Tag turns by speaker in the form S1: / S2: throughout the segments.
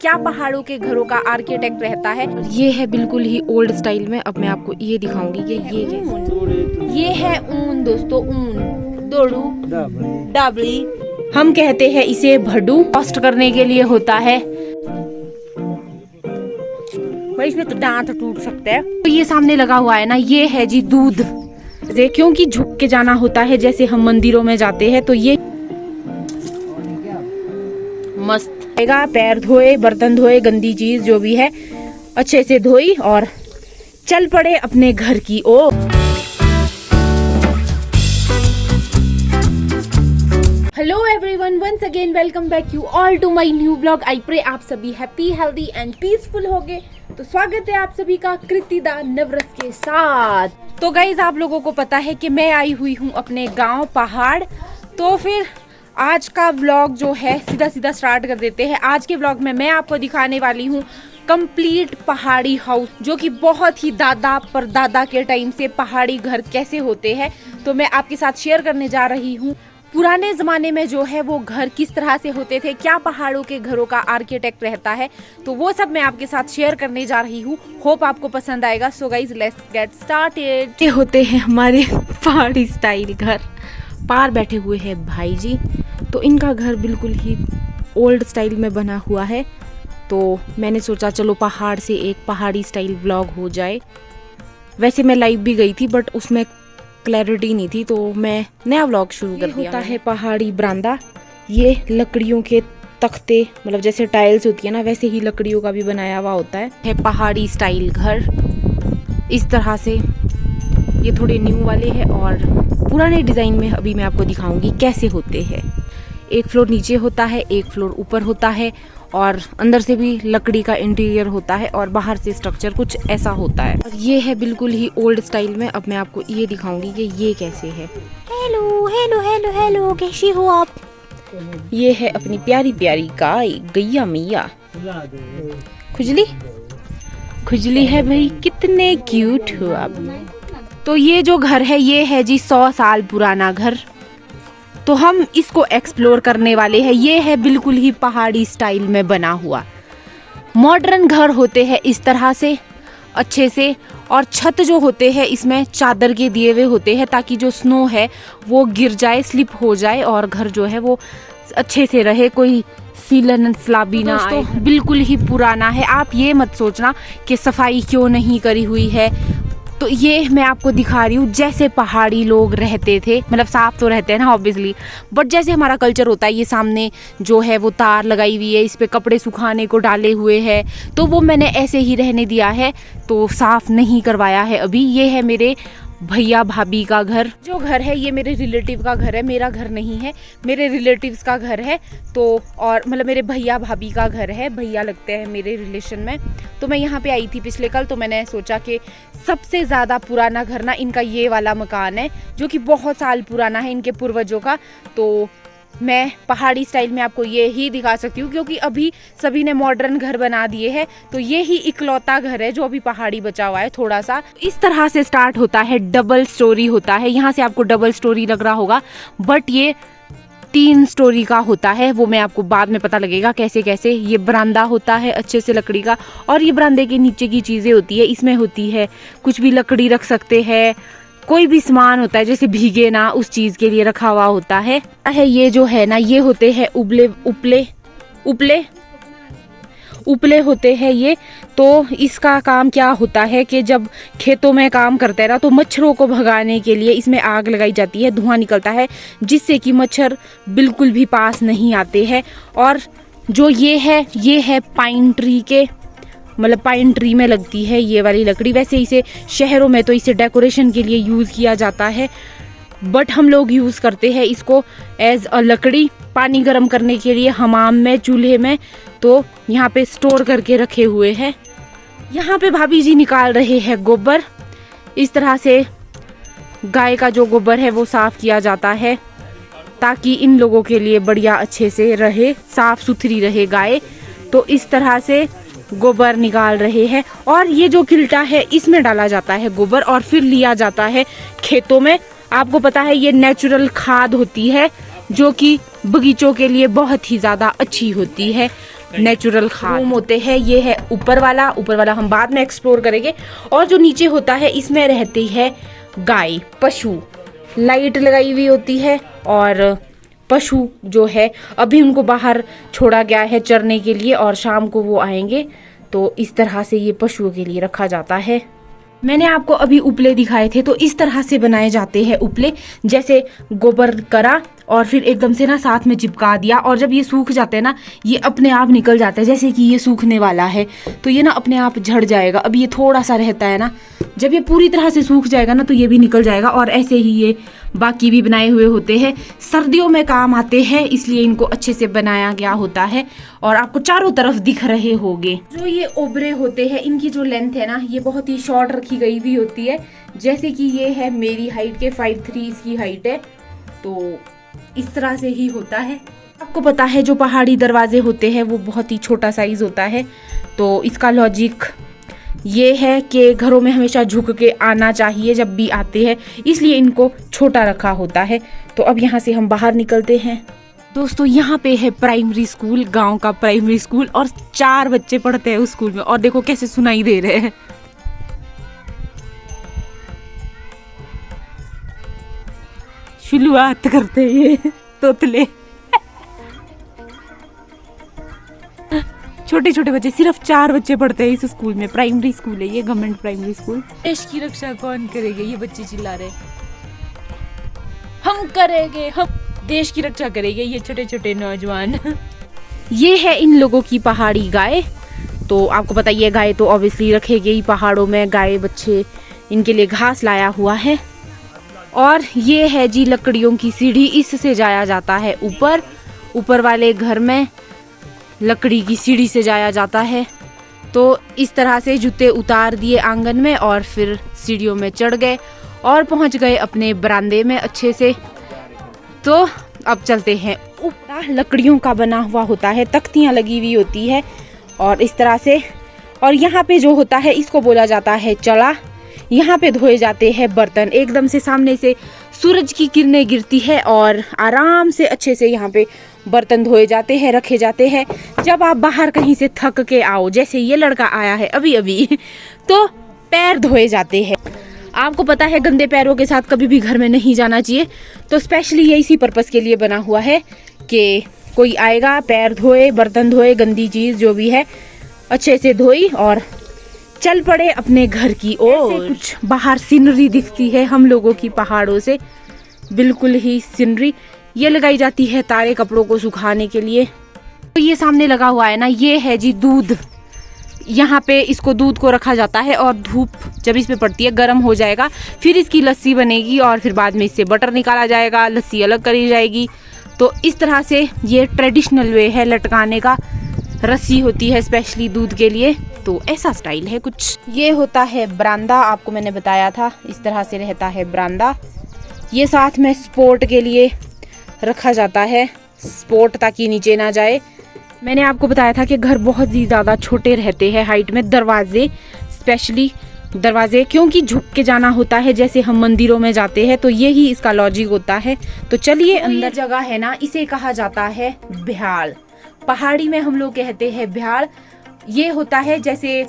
S1: क्या पहाड़ों के घरों का आर्किटेक्ट रहता है। ये है बिल्कुल ही ओल्ड स्टाइल में। अब मैं आपको ये दिखाऊंगी कि ये है ऊन दोस्तों, ऊन दोड़ू डाबली हम कहते हैं इसे भड्डू। कॉस्ट करने के लिए होता है भाई, इसमें तो दांत टूट सकते हैं। तो ये सामने लगा हुआ है ना, ये है जी दूध। क्योंकि झुक के जाना होता है जैसे हम मंदिरों में जाते हैं, तो ये मस्त रहेगा। पैर धोए, बर्तन धोए, गंदी चीज जो भी है अच्छे से धोई और चल पड़े अपने घर की ओर। Hello everyone, once again welcome back you all to my new blog. I pray आप सभी हैप्पी, हेल्दी एंड पीसफुल होगे। तो स्वागत है आप सभी का कृति दा नवरस के साथ। तो गाइज, आप लोगों को पता है कि मैं आई हुई हूँ अपने गांव पहाड़। तो फिर आज का व्लॉग जो है सीधा सीधा स्टार्ट कर देते हैं। आज के व्लॉग में मैं आपको दिखाने वाली हूँ कंप्लीट पहाड़ी हाउस, जो कि बहुत ही दादा परदादा के टाइम से पहाड़ी घर कैसे होते हैं, तो मैं आपके साथ शेयर करने जा रही हूँ। पुराने ज़माने में जो है वो घर किस तरह से होते थे, क्या पहाड़ों के घरों का आर्किटेक्ट रहता है, तो वो सब मैं आपके साथ शेयर करने जा रही हूँ। होप आपको पसंद आएगा। So guys, let's get started. ये होते हैं हमारे पहाड़ी स्टाइल घर। पार बैठे हुए हैं भाई जी। तो इनका घर बिल्कुल ही ओल्ड स्टाइल में बना हुआ है, तो मैंने सोचा चलो पहाड़ से एक पहाड़ी स्टाइल व्लॉग हो जाए। वैसे मैं लाइव भी गई थी बट उसमें क्लैरिटी नहीं थी, तो मैं नया व्लॉग शुरू कर दिया। होता है पहाड़ी बरामदा। ये लकड़ियों के तख्ते, मतलब जैसे टाइल्स होती है ना, वैसे ही लकड़ियों का भी बनाया हुआ होता है पहाड़ी स्टाइल घर इस तरह से। ये थोड़े न्यू वाले हैं और पुराने डिजाइन में अभी मैं आपको दिखाऊंगी कैसे होते हैं। एक फ्लोर नीचे होता है, एक फ्लोर ऊपर होता है, और अंदर से भी लकड़ी का इंटीरियर होता है और बाहर से स्ट्रक्चर कुछ ऐसा होता है। और ये है बिल्कुल ही ओल्ड स्टाइल में। अब मैं आपको ये दिखाऊंगी कि ये कैसे है। हेलो हेलो हेलो हेलो, कैसी हो आप? ये है अपनी प्यारी प्यारी गाय, गैया मैया। खुजली खुजली है भाई, कितने क्यूट हो आप। तो ये जो घर है ये है जी 100 साल पुराना घर, तो हम इसको एक्सप्लोर करने वाले हैं। ये है बिल्कुल ही पहाड़ी स्टाइल में बना हुआ। मॉडर्न घर होते हैं इस तरह से अच्छे से, और छत जो होते हैं इसमें चादर के दिए हुए होते हैं ताकि जो स्नो है वो गिर जाए, स्लिप हो जाए और घर जो है वो अच्छे से रहे, कोई सीलन स्लाबी ना आए। बिल्कुल ही पुराना है। आप ये मत सोचना कि सफाई क्यों नहीं करी हुई है। तो ये मैं आपको दिखा रही हूँ जैसे पहाड़ी लोग रहते थे, मतलब साफ तो रहते हैं ना ऑब्वियसली, बट जैसे हमारा कल्चर होता है। ये सामने जो है वो तार लगाई हुई है, इस पे कपड़े सुखाने को डाले हुए हैं, तो वो मैंने ऐसे ही रहने दिया है, तो साफ नहीं करवाया है अभी। ये है मेरे भैया भाभी का घर। जो घर है ये मेरे रिलेटिव का घर है, मेरा घर नहीं है, मेरे रिलेटिव्स का घर है। तो और मतलब मेरे भैया भाभी का घर है, भैया लगते हैं मेरे रिलेशन में। तो मैं यहाँ पे आई थी पिछले कल, तो मैंने सोचा कि सबसे ज़्यादा पुराना घर ना इनका ये वाला मकान है, जो कि बहुत साल पुराना है इनके पूर्वजों का। तो मैं पहाड़ी स्टाइल में आपको ये ही दिखा सकती हूँ, क्योंकि अभी सभी ने मॉडर्न घर बना दिए हैं, तो ये ही इकलौता घर है जो अभी पहाड़ी बचा हुआ है थोड़ा सा। इस तरह से स्टार्ट होता है, डबल स्टोरी होता है। यहाँ से आपको डबल स्टोरी लग रहा होगा बट ये 3 स्टोरी का होता है, वो मैं आपको बाद में पता लगेगा कैसे कैसे। ये बरामदा होता है अच्छे से लकड़ी का, और ये बरामदे के नीचे की चीज़ें होती है, इसमें होती है कुछ भी लकड़ी रख सकते हैं, कोई भी सामान होता है जैसे भीगे ना, उस चीज के लिए रखा हुआ होता है। ये जो है ना, ये होते हैं उपले होते हैं ये। तो इसका काम क्या होता है कि जब खेतों में काम करते हैं ना, तो मच्छरों को भगाने के लिए इसमें आग लगाई जाती है, धुआं निकलता है जिससे कि मच्छर बिल्कुल भी पास नहीं आते हैं। और जो ये है पाइन ट्री के, मतलब पाइन ट्री में लगती है ये वाली लकड़ी। वैसे इसे शहरों में तो इसे डेकोरेशन के लिए यूज़ किया जाता है, बट हम लोग यूज़ करते हैं इसको एज अ लकड़ी पानी गर्म करने के लिए, हमाम में, चूल्हे में। तो यहाँ पे स्टोर करके रखे हुए हैं। यहाँ पे भाभी जी निकाल रहे हैं गोबर। इस तरह से गाय का जो गोबर है वो साफ़ किया जाता है ताकि इन लोगों के लिए बढ़िया अच्छे से रहे, साफ़ सुथरी रहे गाय। तो इस तरह से गोबर निकाल रहे हैं, और ये जो किल्टा है इसमें डाला जाता है गोबर और फिर लिया जाता है खेतों में। आपको पता है ये नेचुरल खाद होती है जो कि बगीचों के लिए बहुत ही ज़्यादा अच्छी होती है। नेचुरल खाद रूम होते हैं। ये है ऊपर वाला हम बाद में एक्सप्लोर करेंगे। और जो नीचे होता है इसमें रहती है गाय, पशु। लाइट लगाई हुई होती है और पशु जो है अभी उनको बाहर छोड़ा गया है चरने के लिए और शाम को वो आएंगे। तो इस तरह से ये पशुओं के लिए रखा जाता है। मैंने आपको अभी उपले दिखाए थे, तो इस तरह से बनाए जाते हैं उपले। जैसे गोबर करा और फिर एकदम से ना साथ में चिपका दिया, और जब ये सूख जाते हैं ना ये अपने आप निकल जाता है। जैसे कि ये सूखने वाला है तो ये ना अपने आप झड़ जाएगा। अब ये थोड़ा सा रहता है ना, जब ये पूरी तरह से सूख जाएगा ना तो ये भी निकल जाएगा। और ऐसे ही ये बाकी भी बनाए हुए होते हैं, सर्दियों में काम आते हैं, इसलिए इनको अच्छे से बनाया गया होता है। और आपको चारों तरफ दिख रहे होंगे जो ये ओबरे होते हैं, इनकी जो लेंथ है ना ये बहुत ही शॉर्ट रखी गई हुई होती है। जैसे कि ये है मेरी हाइट के 5'3" इसकी हाइट है, तो इस तरह से ही होता है। आपको पता है जो पहाड़ी दरवाजे होते हैं वो बहुत ही छोटा साइज होता है, तो इसका लॉजिक ये है कि घरों में हमेशा झुक के आना चाहिए जब भी आते हैं, इसलिए इनको छोटा रखा होता है। तो अब यहाँ से हम बाहर निकलते हैं। दोस्तों यहाँ पे है प्राइमरी स्कूल, गांव का प्राइमरी स्कूल, और 4 बच्चे पढ़ते हैं उस स्कूल में। और देखो कैसे सुनाई दे रहे हैं। शुरुआत करते ये तोतले। छोटे छोटे बच्चे, सिर्फ 4 बच्चे पढ़ते हैं इस स्कूल में। प्राइमरी स्कूल है ये, गवर्नमेंट प्राइमरी स्कूल। देश की रक्षा कौन करेगा, ये बच्चे चिल्ला रहे। हम करेंगे, हम देश की रक्षा करेंगे, ये छोटे छोटे नौजवान। ये है इन लोगों की पहाड़ी गाय। तो आपको पता ही है गाय तो ऑब्वियसली रखेगी ही पहाड़ों में। गाय बच्चे, इनके लिए घास लाया हुआ है। और ये है जी लकड़ियों की सीढ़ी, इससे जाया जाता है ऊपर। ऊपर वाले घर में लकड़ी की सीढ़ी से जाया जाता है। तो इस तरह से जूते उतार दिए आंगन में और फिर सीढ़ियों में चढ़ गए और पहुंच गए अपने बरामदे में अच्छे से। तो अब चलते हैं ऊपर। लकड़ियों का बना हुआ होता है, तख्तियां लगी हुई होती है और इस तरह से। और यहाँ पे जो होता है इसको बोला जाता है चला। यहाँ पे धोए जाते हैं बर्तन। एकदम से सामने से सूरज की किरणें गिरती है और आराम से अच्छे से यहाँ पे बर्तन धोए जाते हैं, रखे जाते हैं। जब आप बाहर कहीं से थक के आओ, जैसे ये लड़का आया है अभी अभी, तो पैर धोए जाते हैं। आपको पता है गंदे पैरों के साथ कभी भी घर में नहीं जाना चाहिए। तो स्पेशली ये इसी पर्पस के लिए बना हुआ है कि कोई आएगा, पैर धोए, बर्तन धोए, गंदी चीज जो भी है अच्छे से धोई और चल पड़े अपने घर की ओर। कुछ बाहर सीनरी दिखती है हम लोगों की पहाड़ों से, बिल्कुल ही सीनरी। ये लगाई जाती है तारे कपड़ों को सुखाने के लिए। तो ये सामने लगा हुआ है ना, ये है जी दूध। यहाँ पे इसको दूध को रखा जाता है और धूप जब इस पे पड़ती है गर्म हो जाएगा, फिर इसकी लस्सी बनेगी और फिर बाद में इससे बटर निकाला जाएगा, लस्सी अलग करी जाएगी। तो इस तरह से ये ट्रेडिशनल वे है लटकाने का। रस्सी होती है स्पेशली दूध के लिए, तो ऐसा स्टाइल है कुछ। ये होता है बरामदा, आपको मैंने बताया था इस तरह से रहता है बरामदा। ये साथ में सपोर्ट के लिए रखा जाता है, सपोर्ट ताकि नीचे ना जाए। मैंने आपको बताया था कि घर बहुत ही ज़्यादा छोटे रहते हैं हाइट में। दरवाजे, स्पेशली दरवाजे, क्योंकि झुक के जाना होता है जैसे हम मंदिरों में जाते हैं, तो ये ही इसका लॉजिक होता है। तो चलिए अंदर। जगह है ना, इसे कहा जाता है भ्याल। पहाड़ी में हम लोग कहते हैं भ्याल। ये होता है जैसे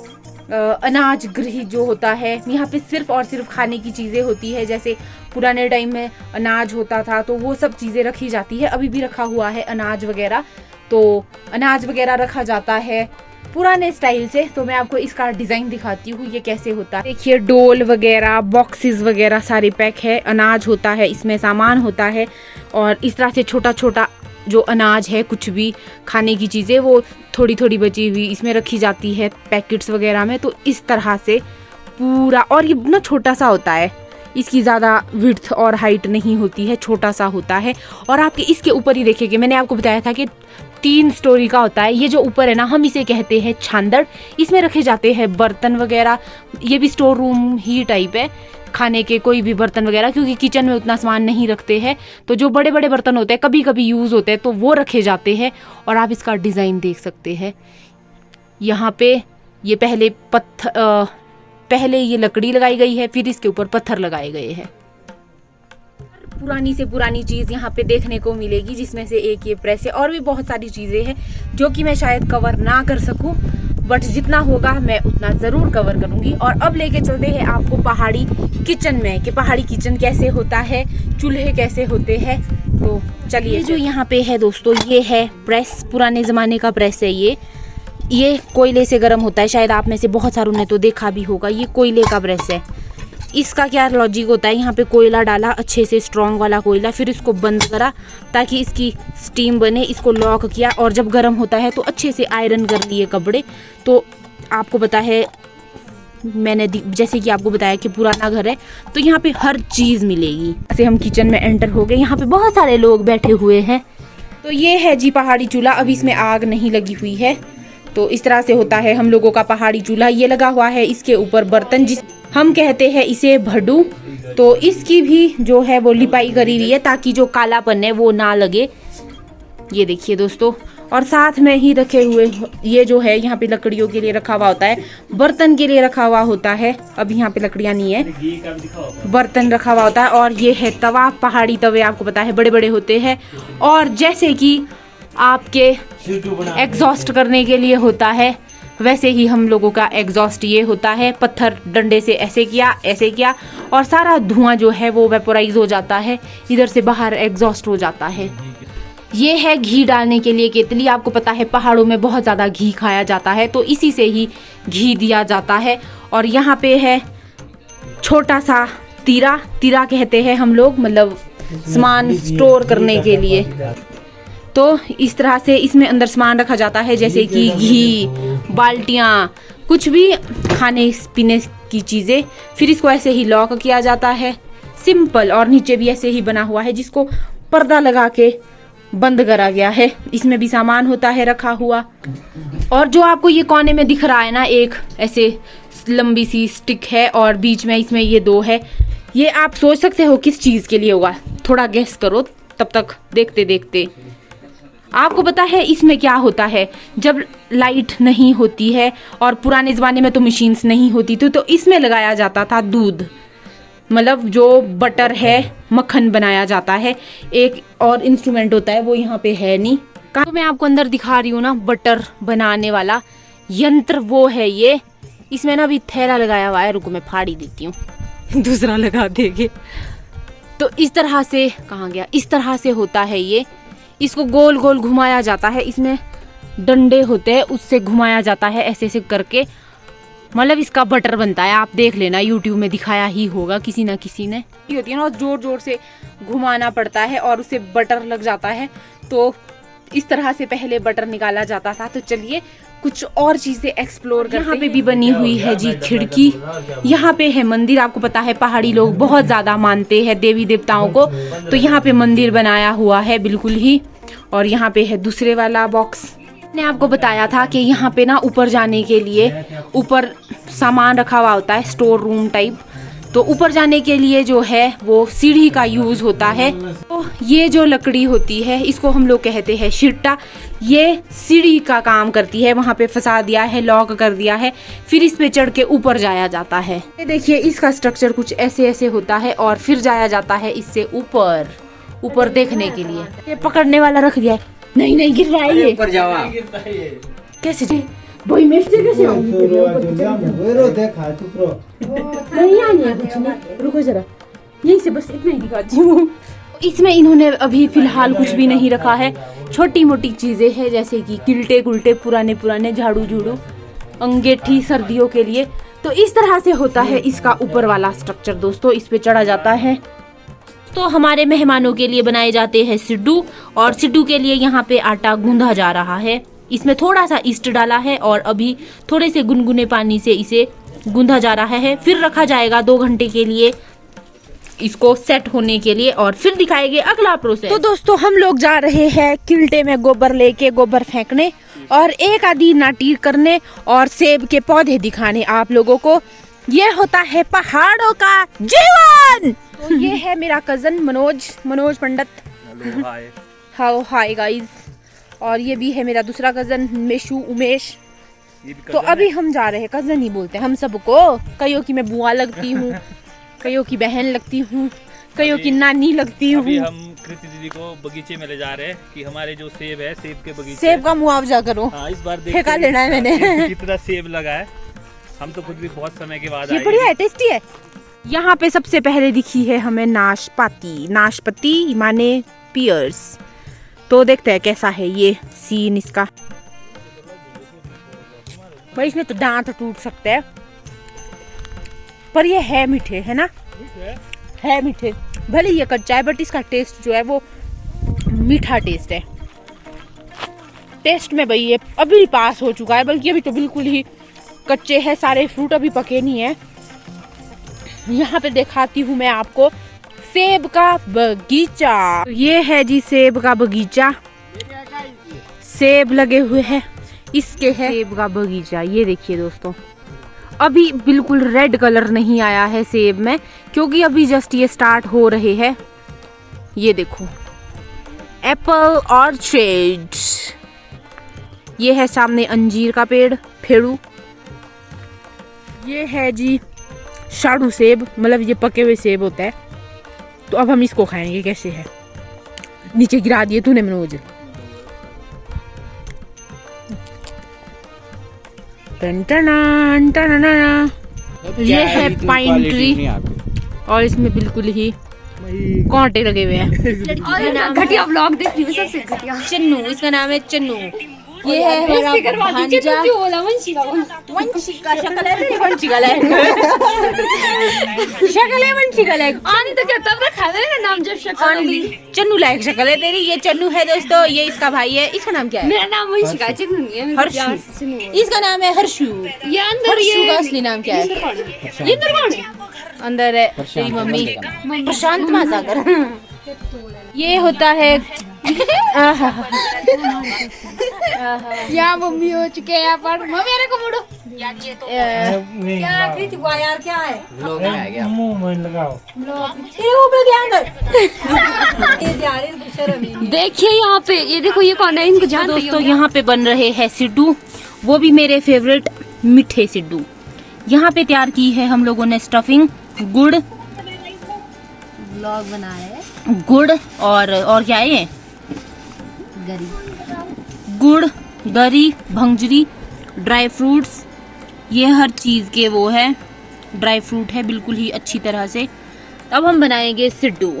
S1: अनाज गृह जो होता है, यहाँ पे सिर्फ और सिर्फ खाने की चीज़ें होती है। जैसे पुराने टाइम में अनाज होता था तो वो सब चीज़ें रखी जाती है, अभी भी रखा हुआ है अनाज वगैरह। तो अनाज वगैरह रखा जाता है पुराने स्टाइल से। तो मैं आपको इसका डिज़ाइन दिखाती हूँ ये कैसे होता है। देखिए डोल वगैरह, बॉक्सेस वगैरह सारे पैक है, अनाज होता है इसमें, सामान होता है। और इस तरह से छोटा छोटा जो अनाज है, कुछ भी खाने की चीज़ें, वो थोड़ी थोड़ी बची हुई इसमें रखी जाती है पैकेट्स वगैरह में। तो इस तरह से पूरा, और ये ना छोटा सा होता है, इसकी ज़्यादा विड्थ और हाइट नहीं होती है, छोटा सा होता है। और आपके इसके ऊपर ही देखिए, मैंने आपको बताया था कि 3 स्टोरी का होता है। ये जो ऊपर है ना, हम इसे कहते हैं छांदड़। इसमें रखे जाते हैं बर्तन वगैरह। ये भी स्टोर रूम ही टाइप है, खाने के कोई भी बर्तन वगैरह, क्योंकि किचन में उतना सामान नहीं रखते हैं। तो जो बड़े बड़े बर्तन होते हैं कभी कभी यूज़ होते हैं तो वो रखे जाते हैं। और आप इसका डिज़ाइन देख सकते हैं यहाँ पे। ये पहले ये लकड़ी लगाई गई है, फिर इसके ऊपर पत्थर लगाए गए हैं। पुरानी से पुरानी चीज़ यहाँ पे देखने को मिलेगी, जिसमें से एक ये प्रेस है। और भी बहुत सारी चीज़ें हैं जो कि मैं शायद कवर ना कर सकूँ, बट जितना होगा मैं उतना ज़रूर कवर करूँगी। और अब लेके चलते हैं आपको पहाड़ी किचन में, कि पहाड़ी किचन कैसे होता है, चूल्हे कैसे होते हैं। तो चलिए, जो यहाँ पे है दोस्तों, ये है प्रेस, पुराने ज़माने का प्रेस है ये कोयले से गर्म होता है। शायद आप में से बहुत सारों ने तो देखा भी होगा। ये कोयले का प्रेस है। इसका क्या लॉजिक होता है, यहाँ पे कोयला डाला, अच्छे से स्ट्रॉन्ग वाला कोयला, फिर इसको बंद करा ताकि इसकी स्टीम बने, इसको लॉक किया और जब गर्म होता है तो अच्छे से आयरन कर लिए कपड़े। तो आपको पता है, मैंने जैसे कि आपको बताया कि पुराना घर है तो यहाँ पे हर चीज़ मिलेगी। ऐसे हम किचन में एंटर हो गए, यहाँ पे बहुत सारे लोग बैठे हुए हैं। तो ये है जी पहाड़ी चूल्हा। अभी इसमें आग नहीं लगी हुई है। तो इस तरह से होता है हम लोगों का पहाड़ी चूल्हा। ये लगा हुआ है इसके ऊपर बर्तन, जिस हम कहते हैं इसे भडू। तो इसकी भी जो है वो लिपाई करी हुई है ताकि जो कालापन है वो ना लगे। ये देखिए दोस्तों, और साथ में ही रखे हुए ये जो है यहाँ पे लकड़ियों के लिए रखा हुआ होता है, बर्तन के लिए रखा हुआ होता है। अब यहाँ पे लकड़ियाँ नहीं है, बर्तन रखा हुआ होता है। और ये है तवा। पहाड़ी तवे आपको पता है बड़े बड़े होते हैं, और जैसे कि आपके एग्जॉस्ट करने के लिए होता है, वैसे ही हम लोगों का एग्जॉस्ट ये होता है। पत्थर डंडे से ऐसे किया और सारा धुआं जो है वो वेपोराइज हो जाता है, इधर से बाहर एग्जॉस्ट हो जाता है। ये है घी डालने के लिए केतली। आपको पता है पहाड़ों में बहुत ज़्यादा घी खाया जाता है, तो इसी से ही घी दिया जाता है। और यहाँ पे है छोटा सा तीरा कहते हैं हम लोग, मतलब सामान स्टोर करने के लिए। तो इस तरह से इसमें अंदर सामान रखा जाता है, जैसे कि घी, बाल्टियाँ, कुछ भी खाने पीने की चीज़ें। फिर इसको ऐसे ही लॉक किया जाता है, सिंपल। और नीचे भी ऐसे ही बना हुआ है, जिसको पर्दा लगा के बंद करा गया है। इसमें भी सामान होता है रखा हुआ। और जो आपको ये कोने में दिख रहा है ना, एक ऐसे लंबी सी स्टिक है और बीच में इसमें ये दो है। ये आप सोच सकते हो किस चीज़ के लिए होगा, थोड़ा गेस करो तब तक देखते देखते। आपको पता है इसमें क्या होता है? जब लाइट नहीं होती है और पुराने ज़माने में तो मशीन्स नहीं होती थी, तो इसमें लगाया जाता था दूध, मतलब जो बटर है, मक्खन बनाया जाता है। एक और इंस्ट्रूमेंट होता है, वो यहाँ पे है नहीं। तो मैं आपको अंदर दिखा रही हूँ ना, बटर बनाने वाला यंत्र वो है ये। इसमें ना अभी थैला लगाया हुआ है, रुको मैं फाड़ ही देती हूँ दूसरा लगा देंगे। तो इस तरह से, कहाँ गया, इस तरह से होता है ये। इसको गोल गोल घुमाया जाता है, इसमें डंडे होते हैं, उससे घुमाया जाता है ऐसे ऐसे करके, मतलब इसका बटर बनता है। आप देख लेना, यूट्यूब में दिखाया ही होगा किसी ना किसी ने। ये होती है ना, जोर जोर से घुमाना पड़ता है और उससे बटर लग जाता है। तो इस तरह से पहले बटर निकाला जाता था। तो चलिए कुछ और चीजें एक्सप्लोर करते हैं। यहाँ पे भी बनी हुई है जी खिड़की। यहाँ पे है मंदिर। आपको पता है पहाड़ी लोग बहुत ज्यादा मानते हैं देवी देवताओं को, तो यहाँ पे मंदिर बनाया हुआ है बिल्कुल ही। और यहाँ पे है दूसरे वाला बॉक्स। मैंने आपको बताया था कि यहाँ पे ना ऊपर जाने के लिए ऊपर सामान रखा हुआ होता है, स्टोर रूम टाइप। तो ऊपर जाने के लिए जो है वो सीढ़ी का यूज होता है। तो ये जो लकड़ी होती है इसको हम लोग कहते हैं शिट्टा। ये सीढ़ी का काम करती है। वहाँ पे फंसा दिया है, लॉक कर दिया है, फिर इस पे चढ़ के ऊपर जाया जाता है। ये देखिए इसका स्ट्रक्चर कुछ ऐसे ऐसे होता है और फिर जाया जाता है इससे ऊपर देखने के लिए। ये पकड़ने वाला रख दिया है। नहीं नहीं गिर रहा है ये, ऊपर जाओ। कैसे भाई मैं कैसे नहीं आनी कुछ नहीं, रुको जरा, यहीं से बस इतना ही दिखाती हूँ। इसमें इन्होंने अभी फिलहाल कुछ भी नहीं रखा है। छोटी मोटी चीजें हैं, जैसे कि किल्टे कुल्टे, पुराने झाड़ू झूड़ू, अंगेठी सर्दियों के लिए। तो इस तरह से होता है इसका ऊपर वाला स्ट्रक्चर दोस्तों। इस पे चढ़ा जाता है। तो हमारे मेहमानों के लिए बनाए जाते हैं सिड्डू, और सिड्डू के लिए यहाँ पे आटा गूंधा जा रहा है। इसमें थोड़ा सा ईस्ट डाला है और अभी थोड़े से गुनगुने पानी से इसे गूंधा जा रहा है। फिर रखा जाएगा 2 घंटे के लिए इसको सेट होने के लिए, और फिर दिखाएंगे अगला प्रोसेस। तो दोस्तों हम लोग जा रहे हैं किल्टे में गोबर लेके गोबर फेंकने और एक आधी नाटी करने और सेब के पौधे दिखाने आप लोगों को। ये होता है पहाड़ों का जीवन। तो ये है मेरा cousin Manoj Pandit. How hi guys. और ये भी है मेरा दूसरा कजन उमेश। तो अभी हम जा रहे हैं, कजन ही बोलते हैं हम सबको। कईयों की मैं बुआ लगती हूँ, कईयों की बहन लगती हूँ, कईयों की नानी लगती हूँ।
S2: अभी हम कृति दीदी को बगीचे में ले जा रहे हैं कि हमारे जो सेब है, सेब के बगीचे,
S1: सेब का मुआवजा करो।
S2: हाँ, इस बार
S1: ठेका लेना है मैंने।
S2: कितना सेब लगा है। हम तो खुद भी बहुत समय के बाद
S1: ये
S2: आए।
S1: बढ़िया है, टेस्टी है। यहाँ पे सबसे पहले दिखी है हमें नाशपाती। नाशपाती माने पियर्स। तो देखते हैं कैसा है ये सीन इसका। भाई इसमें तो दांत टूट सकते हैं, पर ये है मीठे, है ना? है मीठे, भले ये कच्चा है बट इसका टेस्ट जो है वो मीठा टेस्ट है। टेस्ट में भाई ये अभी पास हो चुका है, बल्कि अभी तो बिल्कुल ही कच्चे हैं सारे फ्रूट, अभी पके नहीं है। यहाँ पे दिखाती हूँ मैं आपको सेब का बगीचा। ये है जी सेब का बगीचा, सेब लगे हुए हैं, इसके है सेब का बगीचा। ये देखिए दोस्तों, अभी बिल्कुल रेड कलर नहीं आया है सेब में, क्योंकि अभी जस्ट ये स्टार्ट हो रहे हैं। ये देखो एप्पल ऑर्चर्ड। ये है सामने अंजीर का पेड़, फेड़ू। ये है जी शाड़ू सेब, मतलब ये पके हुए सेब होता है। तो अब हम इसको खाएंगे। कैसे है, नीचे गिरा दिए तूने मनोज। ये है पाइन ट्री और इसमें बिल्कुल ही कांटे लगे हुए हैं।
S3: घटिया व्लॉग देख रही हूँ, सबसे घटिया।
S1: चन्नू, इसका नाम है चन्नू। ये है हमारा भांजा वंशिका। शक्ल है तेरी वंशिका लायक। शक्ल है वंशिका लायक।
S3: आनी तो क्या तब रखा है ना नाम जब शक्ल होगी।
S1: चन्नू लायक शक्ल है तेरी। ये चन्नू है दोस्तों, ये इसका भाई है। इसका नाम क्या है?
S3: मेरा नाम वंशिका है, चन्नू नहीं है, मेरा प्यार से चन्नू है।
S1: इसका नाम है हर्षु।
S3: ये अंदर
S1: हर्षु का
S3: ये
S1: असली नाम क्या है?
S3: ये अंदर कौन है?
S1: अंदर है तेरी मम्मी प्रशांत महासागर। ये होता है
S3: यहाँ मम्मी हो चुके हैं, यहाँ पर मम्मी मेरे को मुड़ो। क्या कृति हुआ यार, क्या है?
S4: लोग में आ गया मुंह में लगाओ।
S3: देखिए यहाँ पे, ये देखो ये कौन है, इनको जानते हो?
S1: दोस्तों यहाँ पे बन रहे हैं सिड्डू, वो भी मेरे फेवरेट मीठे सिड्डू। यहाँ पे तैयार की है हम लोगों ने स्टफिंग, गुड़,
S3: व्लॉग बना रहे हैं।
S1: गुड़ और क्या है ये? गुड़, गरी, भंगजरी, ड्राई फ्रूट्स। ये हर चीज के वो है, ड्राई फ्रूट है बिल्कुल ही अच्छी तरह से। अब हम बनाएंगे सिड्डू।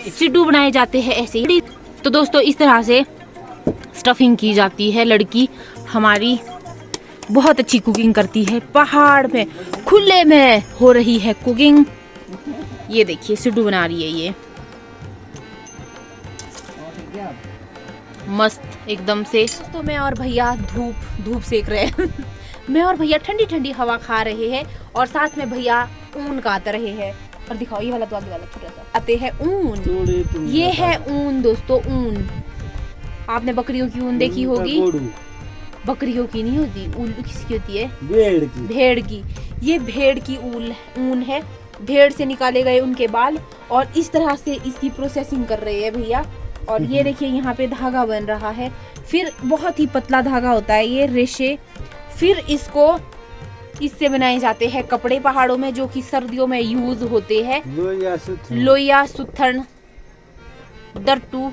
S1: सिड्डू बनाए जाते हैं ऐसे ही। तो दोस्तों इस तरह से स्टफिंग की जाती है। लड़की हमारी बहुत अच्छी कुकिंग करती है, पहाड़ में खुले में हो रही है कुकिंग। ये देखिए सिड्डू बना रही है ये, मस्त एकदम से। तो मैं और भैया धूप सेक रहे हैं। मैं और भैया ठंडी ठंडी हवा खा रहे हैं और साथ में भैया ऊन काट रहे हैं। और दिखाओ ये वाला तो आगे वाला छोटा सा आते हैं ऊन। ये है ऊन दोस्तों, ऊन। आपने बकरियों की ऊन देखी होगी, बकरियों की नहीं होती, ऊन किसकी होती है? भेड़ की। ये भेड़ की ऊन है। भेड़ से निकाले गए उनके बाल और इस तरह से इसकी प्रोसेसिंग कर रहे हैं भैया। और ये देखिए यहाँ पे धागा बन रहा है, फिर बहुत ही पतला धागा होता है ये, रेशे। फिर इससे बनाए जाते हैं कपड़े पहाड़ों में, जो कि सर्दियों में यूज होते हैं। लोया, सुथन, दरटू,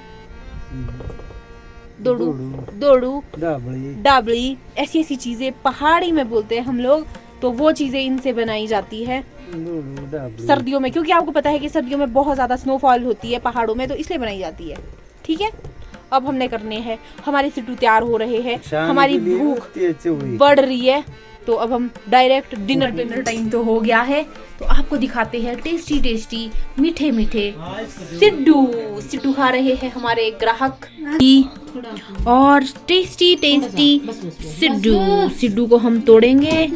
S1: दोड़ू, डाबड़ी, ऐसी ऐसी चीजें पहाड़ी में बोलते हैं हम लोग। तो वो चीजें इनसे बनाई जाती है सर्दियों में, क्योंकि आपको पता है कि सर्दियों में बहुत ज्यादा स्नोफॉल होती है पहाड़ों में, तो इसलिए बनाई जाती है। ठीक है, अब हमने करने हैं, हमारे सिड्डू तैयार हो रहे हैं, हमारी भूख बढ़ रही है। तो अब हम डायरेक्ट डिनर टाइम तो हो गया है, तो आपको दिखाते हैं टेस्टी टेस्टी मीठे मीठे सिड्डू खा रहे हैं हमारे ग्राहक। और टेस्टी टेस्टी सिड्डू को हम तोड़ेंगे।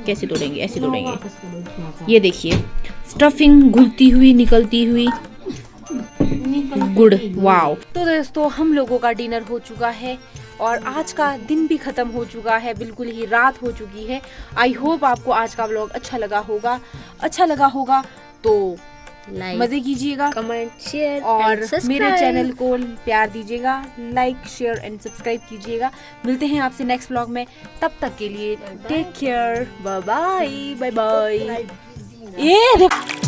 S1: कैसे तोड़ेंगे? ऐसे तोड़ेंगे। ये देखिए स्टफिंग घुलती हुई निकलती हुई, गुड़, वाव। तो दोस्तों हम लोगों का डिनर हो चुका है और आज का दिन भी खत्म हो चुका है, बिल्कुल ही रात हो चुकी है। आई होप आपको आज का व्लॉग अच्छा लगा होगा तो मजे कीजिएगा,
S3: कमेंट, शेयर
S1: और मेरे चैनल को प्यार दीजिएगा, लाइक, शेयर एंड सब्सक्राइब कीजिएगा। मिलते हैं आपसे नेक्स्ट व्लॉग में, तब तक के लिए टेक केयर, बाय बाय। ये देखो